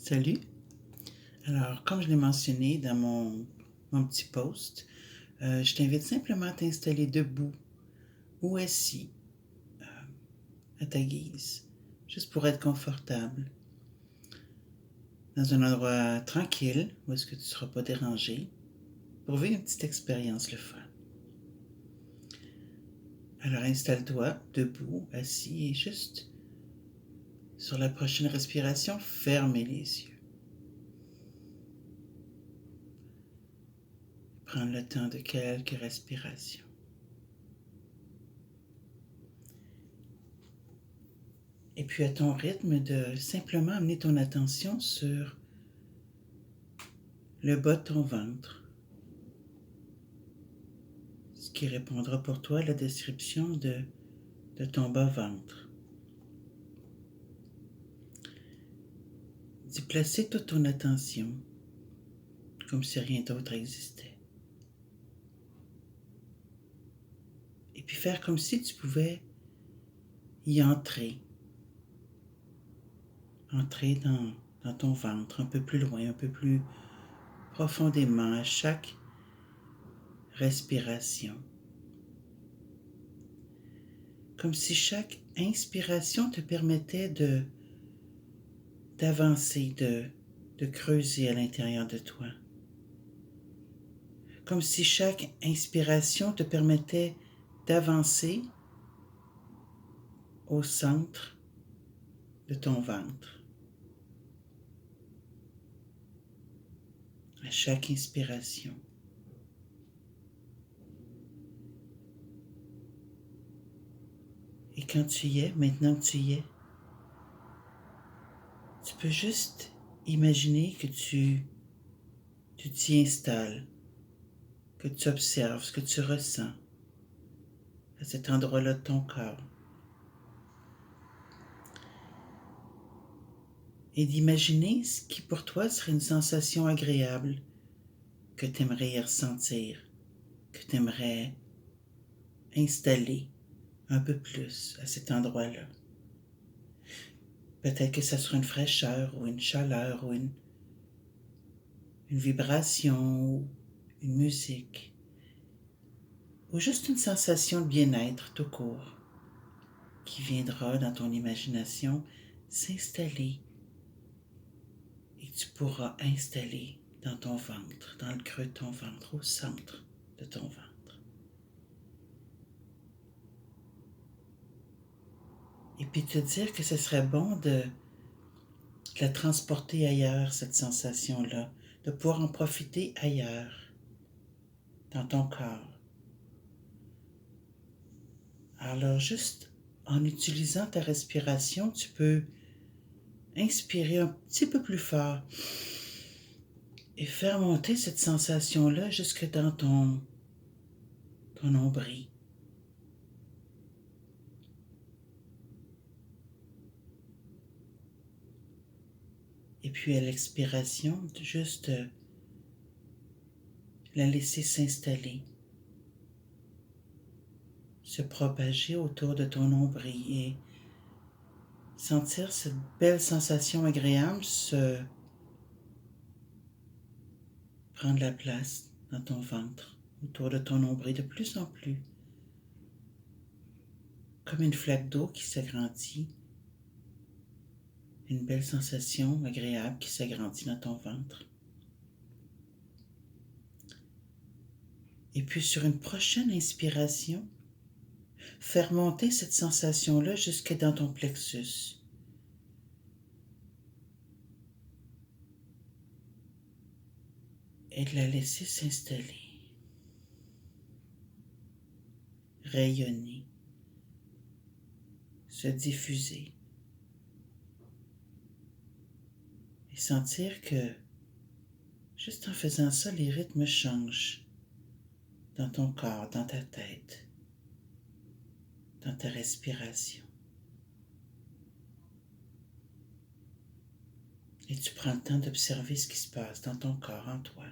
Salut. Alors, comme je l'ai mentionné dans mon petit post, je t'invite simplement à t'installer debout ou assis, à ta guise, juste pour être confortable, dans un endroit tranquille où est-ce que tu ne seras pas dérangé, pour vivre une petite expérience le fun. Alors, installe-toi debout, assis et juste sur la prochaine respiration, fermez les yeux. Prends le temps de quelques respirations. Et puis à ton rythme, de simplement amener ton attention sur le bas de ton ventre, ce qui répondra pour toi à la description de ton bas-ventre. D'y placer toute ton attention, comme si rien d'autre existait. Et puis faire comme si tu pouvais y entrer dans ton ventre, un peu plus loin, un peu plus profondément à chaque respiration. Comme si chaque inspiration te permettait d'avancer, de creuser à l'intérieur de toi. Comme si chaque inspiration te permettait d'avancer au centre de ton ventre. À chaque inspiration. Et quand tu y es, maintenant que tu y es, tu peux juste imaginer que tu t'y installes, que tu observes ce que tu ressens à cet endroit-là de ton corps. Et d'imaginer ce qui pour toi serait une sensation agréable que tu aimerais y ressentir, que tu aimerais installer un peu plus à cet endroit-là. Peut-être que ça sera une fraîcheur ou une chaleur ou une vibration ou une musique ou juste une sensation de bien-être tout court qui viendra dans ton imagination s'installer et que tu pourras installer dans ton ventre, dans le creux de ton ventre, au centre de ton ventre. Et puis te dire que ce serait bon de la transporter ailleurs, cette sensation-là, de pouvoir en profiter ailleurs, dans ton corps. Alors juste en utilisant ta respiration, tu peux inspirer un petit peu plus fort et faire monter cette sensation-là jusque dans ton nombril. Et puis à l'expiration, juste la laisser s'installer, se propager autour de ton nombril et sentir cette belle sensation agréable se prendre la place dans ton ventre, autour de ton nombril de plus en plus, comme une flaque d'eau qui s'agrandit, une belle sensation agréable qui s'agrandit dans ton ventre. Et puis sur une prochaine inspiration, faire monter cette sensation-là jusque dans ton plexus. Et de la laisser s'installer, rayonner, se diffuser. Et sentir que, juste en faisant ça, les rythmes changent dans ton corps, dans ta tête, dans ta respiration. Et tu prends le temps d'observer ce qui se passe dans ton corps, en toi.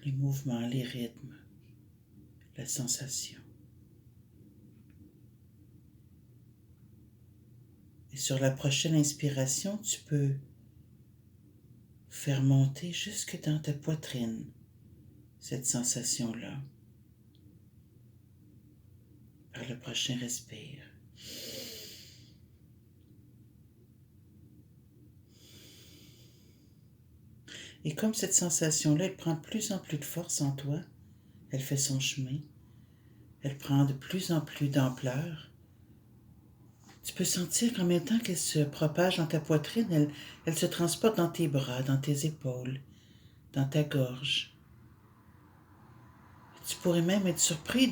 Les mouvements, les rythmes, la sensation. Et sur la prochaine inspiration, tu peux faire monter jusque dans ta poitrine cette sensation-là. Par le prochain respire. Et comme cette sensation-là, elle prend de plus en plus de force en toi, elle fait son chemin, elle prend de plus en plus d'ampleur, tu peux sentir qu'en même temps qu'elle se propage dans ta poitrine, elle se transporte dans tes bras, dans tes épaules, dans ta gorge. Tu pourrais même être surpris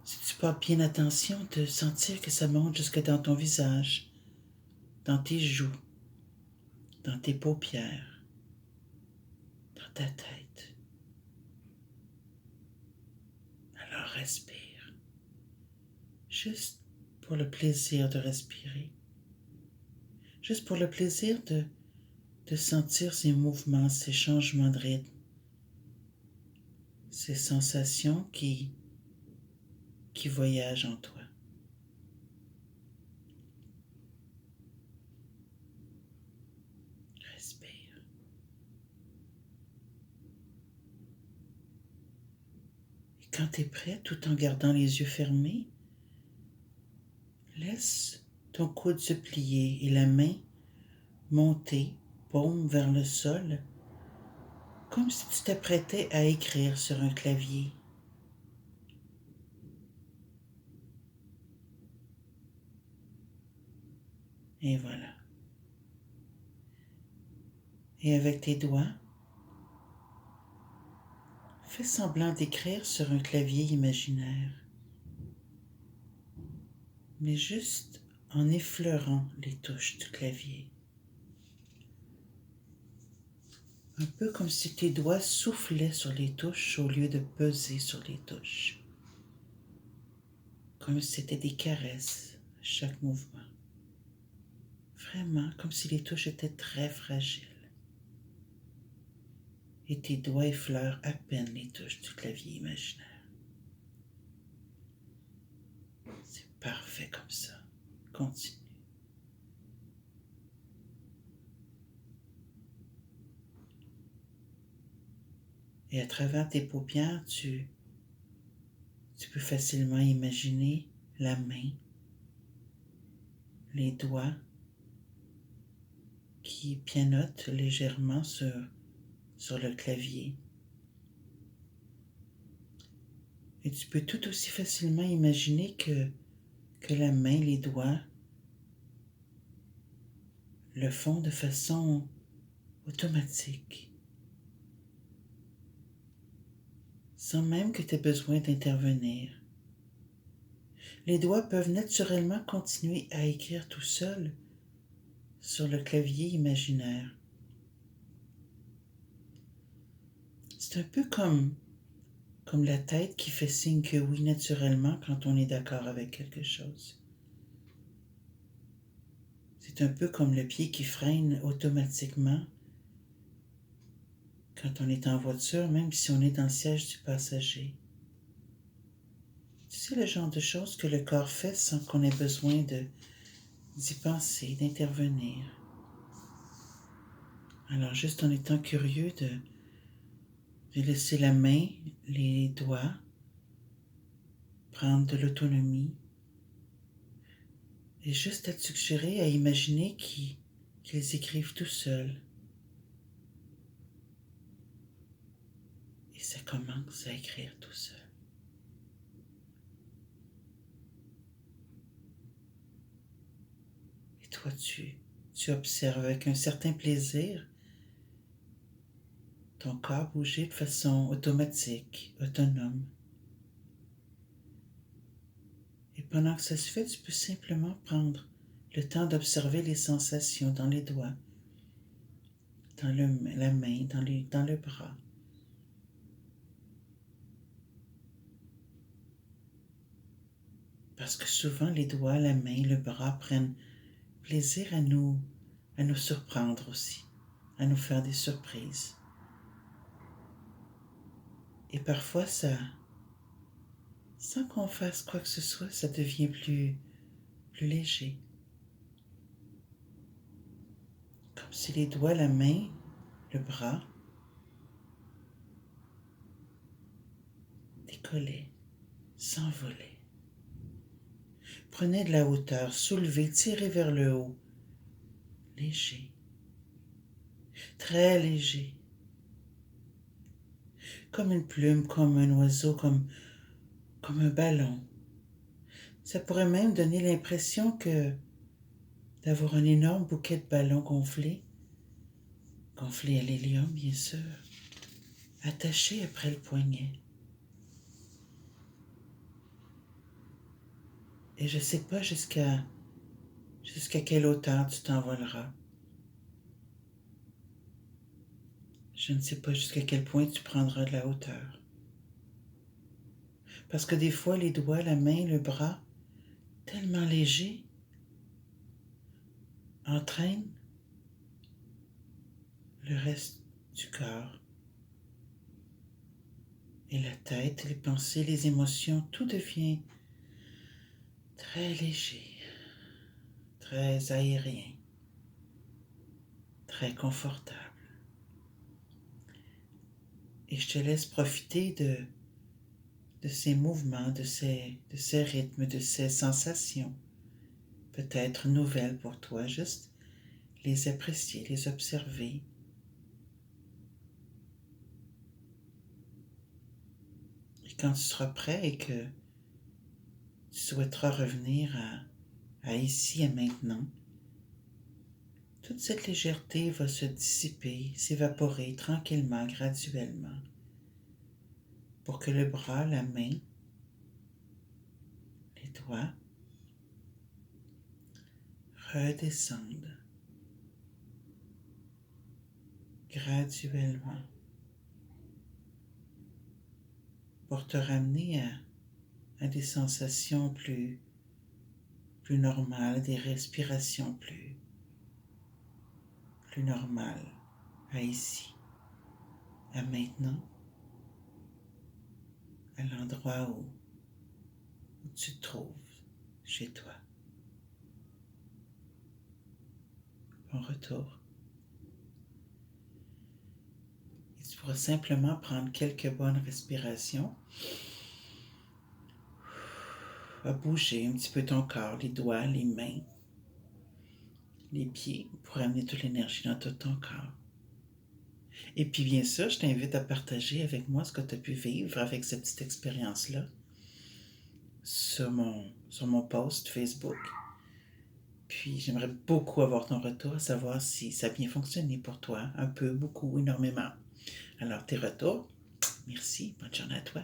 si tu portes bien attention, de sentir que ça monte jusque dans ton visage, dans tes joues, dans tes paupières, dans ta tête. Alors respire, juste pour le plaisir de respirer, juste pour le plaisir de sentir ces mouvements, ces changements de rythme, ces sensations qui voyagent en toi. Respire. Et quand tu es prêt, tout en gardant les yeux fermés, laisse ton coude se plier et la main monter, paume vers le sol, comme si tu t'apprêtais à écrire sur un clavier. Et voilà. Et avec tes doigts, fais semblant d'écrire sur un clavier imaginaire, mais juste en effleurant les touches du clavier. Un peu comme si tes doigts soufflaient sur les touches au lieu de peser sur les touches. Comme si c'était des caresses à chaque mouvement. Vraiment comme si les touches étaient très fragiles. Et tes doigts effleurent à peine les touches du clavier imaginaire. C'est parfait comme ça. Continue. Et à travers tes paupières, tu peux facilement imaginer la main, les doigts qui pianotent légèrement sur le clavier. Et tu peux tout aussi facilement imaginer que la main, les doigts, le font de façon automatique, sans même que tu aies besoin d'intervenir. Les doigts peuvent naturellement continuer à écrire tout seuls sur le clavier imaginaire. C'est un peu comme la tête qui fait signe que oui naturellement quand on est d'accord avec quelque chose. C'est un peu comme le pied qui freine automatiquement quand on est en voiture, même si on est dans le siège du passager. C'est le genre de choses que le corps fait sans qu'on ait besoin d'y penser, d'intervenir. Alors juste en étant curieux de laisser la main, les doigts prendre de l'autonomie et juste à te suggérer, à imaginer qu'ils écrivent tout seuls. Et ça commence à écrire tout seul. Et toi, tu observes avec un certain plaisir ton corps bouger de façon automatique, autonome. Et pendant que ça se fait, tu peux simplement prendre le temps d'observer les sensations dans les doigts, dans la main, dans le bras. Parce que souvent, les doigts, la main, le bras prennent plaisir à nous surprendre aussi, à nous faire des surprises. Et parfois, sans qu'on fasse quoi que ce soit, ça devient plus léger. si les doigts, la main, le bras décollaient, s'envolaient. Prenez de la hauteur, soulevez, tirez vers le haut. Léger, très léger. Comme une plume, comme un oiseau, comme un ballon. Ça pourrait même donner l'impression d'avoir un énorme bouquet de ballons gonflés à l'hélium, bien sûr, attaché après le poignet. Et je ne sais pas jusqu'à quelle hauteur tu t'envoleras. Je ne sais pas jusqu'à quel point tu prendras de la hauteur. Parce que des fois, les doigts, la main, le bras, tellement légers, entraînent le reste du corps. Et la tête, les pensées, les émotions, tout devient très léger, très aérien, très confortable. Et je te laisse profiter de ces mouvements, de ces rythmes, de ces sensations, peut-être nouvelles pour toi, juste les apprécier, les observer. Et quand tu seras prêt et que tu souhaiteras revenir à ici et maintenant, toute cette légèreté va se dissiper, s'évaporer tranquillement, graduellement, pour que le bras, la main, les doigts redescendent graduellement pour te ramener à des sensations plus normales, des respirations plus normales, à ici, à maintenant, à l'endroit où tu te trouves chez toi. Bon retour. Et tu pourras simplement prendre quelques bonnes respirations, à bouger un petit peu ton corps, les doigts, les mains, les pieds, pour amener toute l'énergie dans tout ton corps. Et puis bien sûr, je t'invite à partager avec moi ce que tu as pu vivre avec cette petite expérience-là sur mon post Facebook. Puis j'aimerais beaucoup avoir ton retour, savoir si ça a bien fonctionné pour toi, un peu, beaucoup, énormément. Alors tes retours, merci, bonne journée à toi.